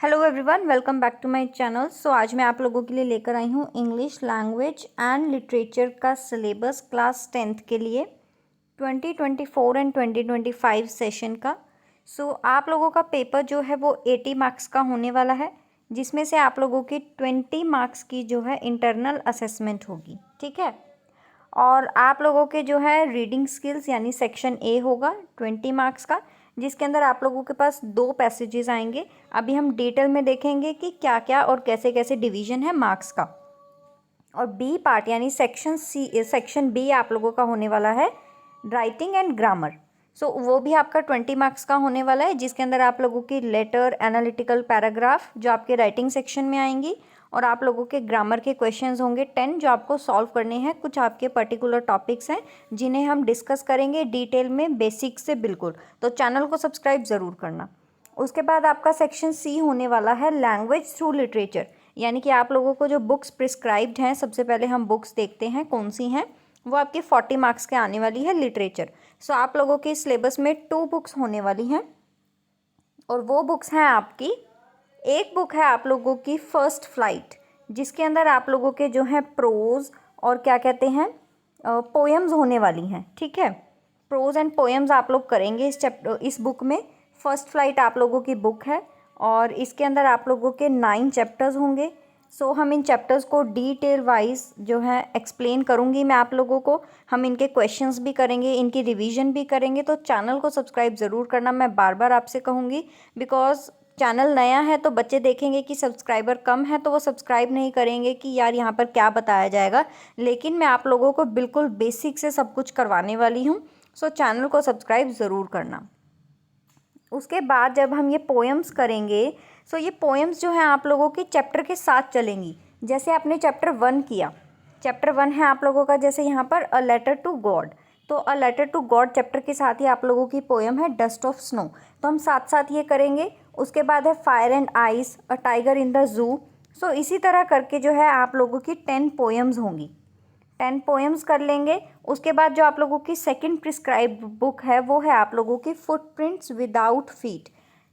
Hello everyone, welcome back to my channel. So आज मैं आप लोगों के लिए लेकर आई हूँ इंग्लिश लैंग्वेज एंड लिटरेचर का सिलेबस क्लास 10th के लिए 2024 एंड 2025 सेशन का। सो आप लोगों का पेपर जो है वो 80 मार्क्स का होने वाला है, जिसमें से आप लोगों की 20 मार्क्स की जो है इंटरनल असेसमेंट होगी। ठीक है, और आप लोगों के जो है रीडिंग स्किल्स यानी सेक्शन ए होगा 20 मार्क्स का, जिसके अंदर आप लोगों के पास 2 पैसेजेस आएंगे। अभी हम डिटेल में देखेंगे कि क्या क्या और कैसे कैसे डिवीजन है मार्क्स का। और बी पार्ट यानी सेक्शन बी आप लोगों का होने वाला है राइटिंग एंड ग्रामर। सो वो भी आपका 20 मार्क्स का होने वाला है, जिसके अंदर आप लोगों की लेटर, एनालिटिकल पैराग्राफ जो आपके राइटिंग सेक्शन में आएंगी, और आप लोगों के ग्रामर के क्वेश्चंस होंगे 10 जो आपको सॉल्व करने हैं। कुछ आपके पर्टिकुलर टॉपिक्स हैं जिन्हें हम डिस्कस करेंगे डिटेल में, बेसिक से बिल्कुल। तो चैनल को सब्सक्राइब ज़रूर करना। उसके बाद आपका सेक्शन सी होने वाला है लैंग्वेज थ्रू लिटरेचर, यानी कि आप लोगों को जो बुक्स प्रिस्क्राइब्ड हैं, सबसे पहले हम बुक्स देखते हैं कौन सी हैं। वो आपकी 40 मार्क्स के आने वाली है लिटरेचर। सो आप लोगों के सिलेबस में 2 बुक्स होने वाली हैं, और वो बुक्स हैं आपकी, एक बुक है आप लोगों की फर्स्ट फ्लाइट, जिसके अंदर आप लोगों के जो है प्रोज और क्या कहते हैं पोएम्स होने वाली हैं। ठीक है, प्रोज एंड पोएम्स आप लोग करेंगे इस बुक में। फर्स्ट फ्लाइट आप लोगों की बुक है, और इसके अंदर आप लोगों के 9 चैप्टर्स होंगे। सो हम इन चैप्टर्स को डिटेल वाइज जो है एक्सप्लेन करूँगी मैं आप लोगों को। हम इनके क्वेश्चंस भी करेंगे, इनकी रिवीजन भी करेंगे। तो चैनल को सब्सक्राइब ज़रूर करना, मैं बार बार आपसे कहूँगी, बिकॉज चैनल नया है तो बच्चे देखेंगे कि सब्सक्राइबर कम है तो वो सब्सक्राइब नहीं करेंगे कि यार यहाँ पर क्या बताया जाएगा। लेकिन मैं आप लोगों को बिल्कुल बेसिक से सब कुछ करवाने वाली हूँ। सो चैनल को सब्सक्राइब ज़रूर करना। उसके बाद जब हम ये पोएम्स करेंगे, सो ये पोएम्स जो हैं आप लोगों के चैप्टर के साथ चलेंगी। जैसे आपने चैप्टर 1 किया, चैप्टर 1 है आप लोगों का जैसे यहाँ पर अ लेटर टू गॉड, तो a letter to God chapter के साथ ही आप लोगों की पोएम है डस्ट ऑफ स्नो, तो हम साथ साथ ये करेंगे। उसके बाद है fire and ice, a tiger in the zoo. So इसी तरह करके जो है आप लोगों की 10 पोएम्स होंगी, 10 पोएम्स कर लेंगे। उसके बाद जो आप लोगों की सेकंड प्रिस्क्राइब बुक है वो है आप लोगों की फुटप्रिंट्स विदाउट फीट।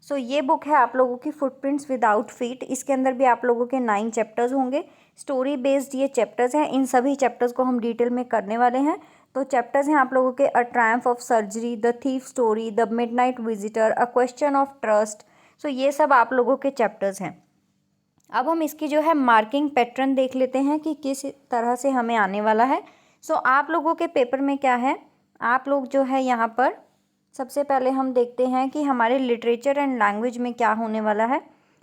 सो ये बुक है आप लोगों की फुटप्रिंट्स विदाउट फीट। इसके अंदर भी आप लोगों के 9 चैप्टर्स होंगे। स्टोरी बेस्ड ये चैप्टर्स हैं, इन सभी चैप्टर्स को हम डिटेल में करने वाले हैं। तो चैप्टर्स हैं आप लोगों के a triumph of surgery, the thief story, the midnight visitor, a question of trust. So ये सब आप लोगों के चैप्टर्स हैं। अब हम इसकी जो है मार्किंग पैटर्न देख लेते हैं कि किस तरह से हमें आने वाला है। सो आप लोगों के पेपर में क्या है, आप लोग जो है यहाँ पर सबसे पहले हम देखते हैं कि हमारे लिटरेचर एंड लैंग्वेज में क्या होने वाला है।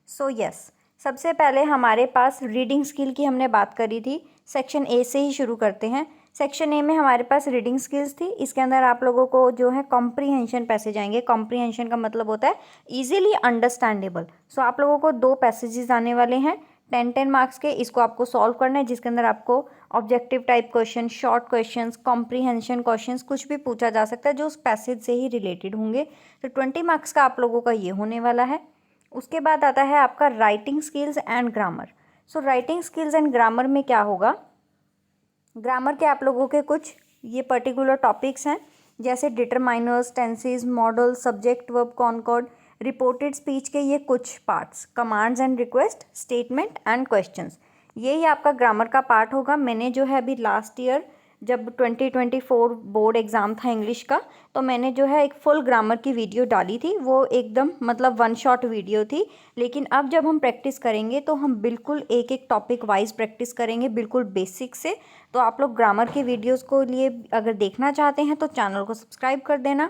सो यस, सबसे पहले हमारे पास रीडिंग स्किल की हमने बात करी थी। सेक्शन ए से ही शुरू करते हैं। सेक्शन ए में हमारे पास रीडिंग स्किल्स थी। इसके अंदर आप लोगों को जो है कॉम्प्रीहेंशन पैसेज आएंगे। कॉम्प्रीहेंशन का मतलब होता है इजीली अंडरस्टैंडेबल। सो आप लोगों को 2 पैसेजेस आने वाले हैं 10-10 मार्क्स के। इसको आपको सॉल्व करना है, जिसके अंदर आपको objective type question, short questions, comprehension questions कुछ भी पूछा जा सकता है जो उस पैसेज से ही रिलेटेड होंगे। तो 20 मार्क्स का आप लोगों का ये होने वाला है। उसके बाद आता है आपका writing skills and grammar. So writing skills and grammar में क्या होगा, ग्रामर के आप लोगों के कुछ ये पर्टिकुलर टॉपिक्स हैं, जैसे determiners, tenses, modal, subject, verb, concord, reported speech के ये कुछ parts, commands and request, statement and questions, यही आपका ग्रामर का पार्ट होगा। मैंने जो है अभी लास्ट ईयर जब 2024 बोर्ड एग्ज़ाम था इंग्लिश का, तो मैंने जो है एक फुल ग्रामर की वीडियो डाली थी। वो एकदम मतलब 1 शॉट वीडियो थी। लेकिन अब जब हम प्रैक्टिस करेंगे तो हम बिल्कुल एक एक टॉपिक वाइज प्रैक्टिस करेंगे, बिल्कुल बेसिक से। तो आप लोग ग्रामर के वीडियोस को लिए अगर देखना चाहते हैं तो चैनल को सब्सक्राइब कर देना।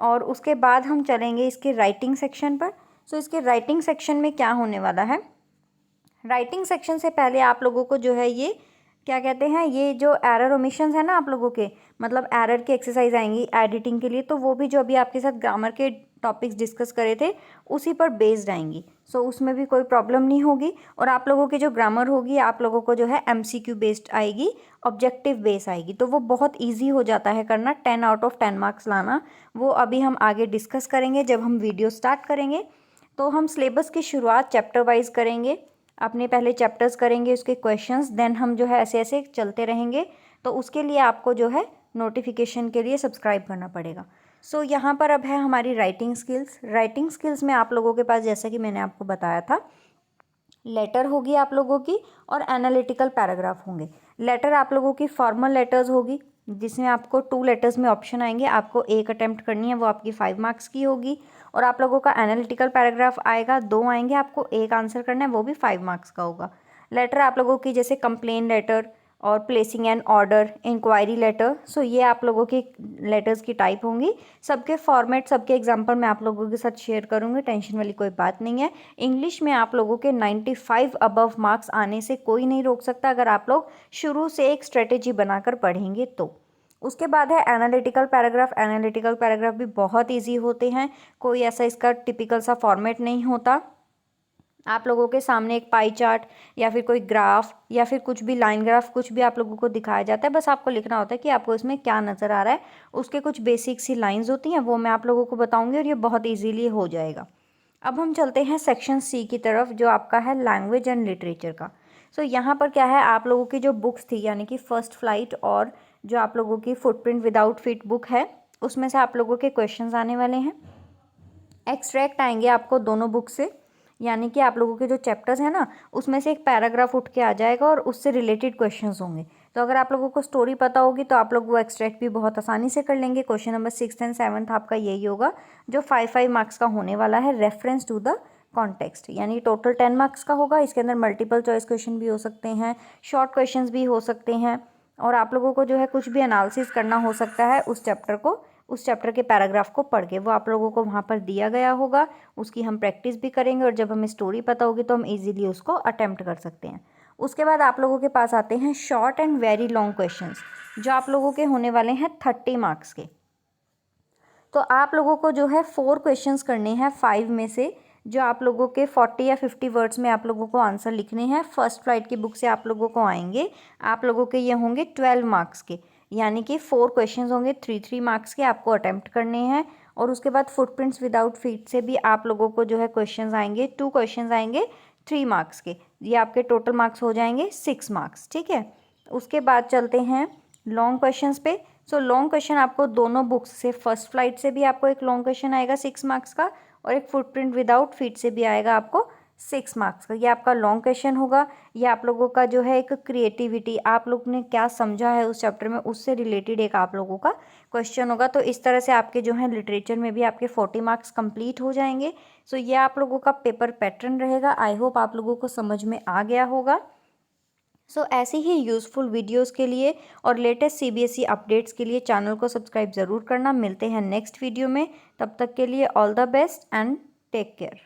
और उसके बाद हम चलेंगे इसके राइटिंग सेक्शन पर। सो इसके राइटिंग सेक्शन में क्या होने वाला है, राइटिंग सेक्शन से पहले आप लोगों को जो है ये क्या कहते हैं, ये जो एरर ओमिशंस है ना आप लोगों के, मतलब एरर की एक्सरसाइज आएंगी एडिटिंग के लिए, तो वो भी जो अभी आपके साथ ग्रामर के टॉपिक्स डिस्कस करे थे उसी पर बेस्ड आएंगी। सो उसमें भी कोई प्रॉब्लम नहीं होगी। और आप लोगों की जो ग्रामर होगी आप लोगों को जो है MCQ बेस्ड आएगी, ऑब्जेक्टिव बेस आएगी। तो वो बहुत ईजी हो जाता है करना, 10 आउट ऑफ 10 मार्क्स लाना। वो अभी हम आगे डिस्कस करेंगे जब हम वीडियो स्टार्ट करेंगे। तो हम सिलेबस की शुरुआत चैप्टर वाइज करेंगे, अपने पहले चैप्टर्स करेंगे, उसके क्वेश्चंस, देन हम जो है ऐसे ऐसे चलते रहेंगे। तो उसके लिए आपको जो है नोटिफिकेशन के लिए सब्सक्राइब करना पड़ेगा। सो यहाँ पर अब है हमारी राइटिंग स्किल्स। राइटिंग स्किल्स में आप लोगों के पास, जैसा कि मैंने आपको बताया था, लेटर होगी आप लोगों की और एनालिटिकल पैराग्राफ होंगे। लेटर आप लोगों की फॉर्मल लेटर्स होगी, जिसमें आपको 2 लेटर्स में ऑप्शन आएंगे, आपको 1 अटेम्प्ट करनी है, वो आपकी 5 मार्क्स की होगी। और आप लोगों का एनालिटिकल पैराग्राफ आएगा, 2 आएंगे, आपको 1 आंसर करना है, वो भी 5 मार्क्स का होगा। लेटर आप लोगों की जैसे कंप्लेन लेटर और placing an order, inquiry letter, so ये आप लोगों की लेटर्स की टाइप होंगी। सबके फॉर्मेट, सबके एग्जांपल मैं आप लोगों के साथ शेयर करूँगी, टेंशन वाली कोई बात नहीं है। इंग्लिश में आप लोगों के 95 अबव मार्क्स आने से कोई नहीं रोक सकता, अगर आप लोग शुरू से एक स्ट्रेटेजी बनाकर पढ़ेंगे तो। उसके बाद है एनालिटिकल पैराग्राफ। एनालिटिकल पैराग्राफ भी बहुत ईजी होते हैं, कोई ऐसा इसका टिपिकल सा फॉर्मेट नहीं होता। आप लोगों के सामने एक पाई चार्ट या फिर कोई ग्राफ या फिर कुछ भी लाइन ग्राफ, कुछ भी आप लोगों को दिखाया जाता है, बस आपको लिखना होता है कि आपको इसमें क्या नज़र आ रहा है। उसके कुछ बेसिक सी लाइंस होती हैं, वो मैं आप लोगों को बताऊंगी और ये बहुत इजीली हो जाएगा। अब हम चलते हैं सेक्शन सी की तरफ, जो आपका है लैंग्वेज एंड लिटरेचर का। सो यहाँ पर क्या है, आप लोगों की जो बुक्स थी, यानी कि फर्स्ट फ्लाइट और जो आप लोगों की फुटप्रिंट विदाउट फीट बुक है, उसमें से आप लोगों के क्वेश्चंस आने वाले हैं। एक्सट्रैक्ट आएंगे आपको दोनों बुक से, यानी कि आप लोगों के जो चैप्टर्स हैं ना, उसमें से एक पैराग्राफ उठ के आ जाएगा और उससे रिलेटेड क्वेश्चंस होंगे। तो अगर आप लोगों को स्टोरी पता होगी तो आप लोग वो एक्सट्रैक्ट भी बहुत आसानी से कर लेंगे। क्वेश्चन नंबर 6 एंड 7 आपका यही होगा, जो 5 मार्क्स का होने वाला है, रेफरेंस टू द कॉन्टेक्स्ट, यानी टोटल 10 मार्क्स का होगा। इसके अंदर मल्टीपल चॉइस क्वेश्चन भी हो सकते हैं, शॉर्ट क्वेश्चंस भी हो सकते हैं, और आप लोगों को जो है कुछ भी एनालिसिस करना हो सकता है उस चैप्टर को, उस चैप्टर के पैराग्राफ को पढ़ के, वो आप लोगों को वहाँ पर दिया गया होगा। उसकी हम प्रैक्टिस भी करेंगे और जब हमें स्टोरी पता होगी तो हम इजीली उसको अटेम्प्ट कर सकते हैं। उसके बाद आप लोगों के पास आते हैं short and very long questions, जो आप लोगों के होने वाले हैं 30 मार्क्स के। तो आप लोगों को जो है 4 क्वेश्चंस करने हैं 5 में से, जो आप लोगों के 40 या 50 वर्ड्स में आप लोगों को आंसर लिखने हैं। फर्स्ट फ्लाइट की बुक से आप लोगों को आएंगे, आप लोगों के ये होंगे 12 मार्क्स के, यानी कि 4 क्वेश्चंस होंगे 3 मार्क्स के, आपको अटेम्प्ट करने हैं। और उसके बाद फुटप्रिंट्स विदाउट फीट से भी आप लोगों को जो है क्वेश्चंस आएंगे, 2 क्वेश्चंस आएंगे 3 मार्क्स के, ये आपके टोटल मार्क्स हो जाएंगे 6 मार्क्स, ठीक है। उसके बाद चलते हैं लॉन्ग क्वेश्चंस पे। सो लॉन्ग क्वेश्चन आपको दोनों बुक्स से, फर्स्ट फ्लाइट से भी आपको एक लॉन्ग क्वेश्चन आएगा 6 मार्क्स का, और एक फुटप्रिंट विदाउट फीट से भी आएगा आपको 6 मार्क्स का। ये आपका लॉन्ग क्वेश्चन होगा। ये आप लोगों का जो है एक क्रिएटिविटी, आप लोग ने क्या समझा है उस चैप्टर में, उससे रिलेटेड एक आप लोगों का क्वेश्चन होगा। तो इस तरह से आपके जो है लिटरेचर में भी आपके 40 मार्क्स कंप्लीट हो जाएंगे। सो ये आप लोगों का पेपर पैटर्न रहेगा। आई होप आप लोगों को समझ में आ गया होगा। सो ऐसी ही यूज़फुल वीडियोस के लिए और लेटेस्ट CBSE अपडेट्स के लिए चैनल को सब्सक्राइब ज़रूर करना। मिलते हैं नेक्स्ट वीडियो में, तब तक के लिए all the best and take care.